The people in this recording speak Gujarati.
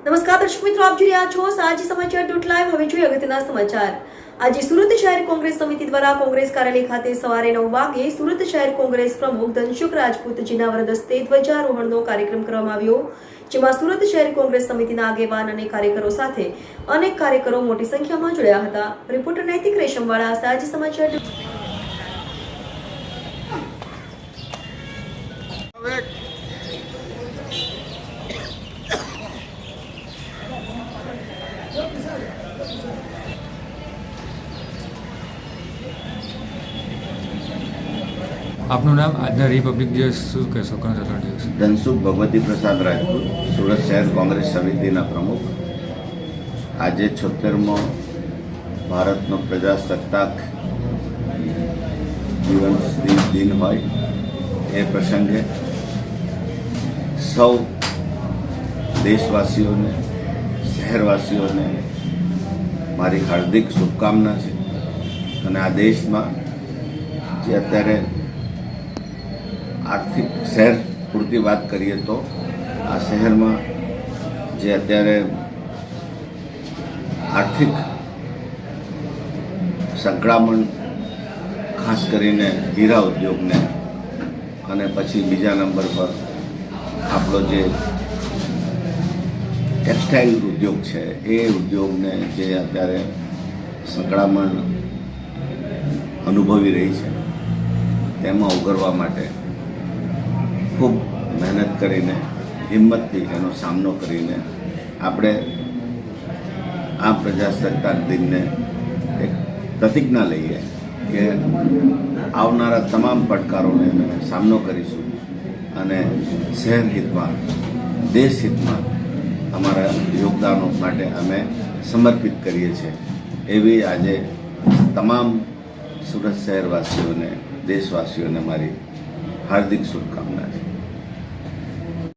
નમસ્કાર દર્શક મિત્રો, આપ જોઈ રહ્યા છો સાજી સમાચાર .live. હવે જોઈએ અગત્યના સમાચાર. આજે સુરત શહેર કોંગ્રેસ સમિતિ દ્વારા કોંગ્રેસ કાર્યાલય ખાતે સવારે 9 વાગે સુરત શહેર કોંગ્રેસ પ્રમુખ ધનસુખ રાજપૂતજીના વરદસ્તે ધ્વજારોહણનો કાર્યક્રમ કરવામાં આવ્યો, જેમાં સુરત શહેર કોંગ્રેસ સમિતિના આગેવાન અને કાર્યકરો સાથે અનેક કાર્યકરો મોટી સંખ્યામાં જોડાયા હતા. રિપોર્ટર નૈતિક રેશમવાળા, સાજી સમાચાર. આપનું નામ, આજના રિપબ્લિક દિવસ શું કહેશો? ગણતંત્ર દિવસ. ધનસુખ ભગવતી પ્રસાદ રાજપૂત, સુરત શહેર કોંગ્રેસ સમિતિના પ્રમુખ. આજે 76મો ભારતનો પ્રજાસત્તાક દિવસ દિન હોય એ પ્રસંગે સૌ દેશવાસીઓને, શહેરવાસીઓને મારી હાર્દિક શુભકામના છે. અને આ દેશમાં જે અત્યારે આર્થિક શહેર પૂરતી વાત કરીએ તો આ શહેરમાં જે અત્યારે આર્થિક સંકળામણ, ખાસ કરીને હીરા ઉદ્યોગને, અને પછી બીજા નંબર પર આપણો જે ટેક્સટાઇલ ઉદ્યોગ છે એ ઉદ્યોગને જે અત્યારે સંકળામણ અનુભવી રહી છે તેમાં ઉગરવા માટે ખૂબ મહેનત કરીને, હિંમતથી એનો સામનો કરીને આપણે આ પ્રજાસત્તાક દિનને એક પ્રતિજ્ઞા લઈએ કે આવનારા તમામ પડકારોને અમે સામનો કરીશું અને શહેર હિતમાં, દેશ હિતમાં અમારા યોગદાનો માટે અમે સમર્પિત કરીએ છીએ. એવી આજે તમામ સુરત શહેરવાસીઓને, દેશવાસીઓને મારી હાર્દિક શુભકામના છે.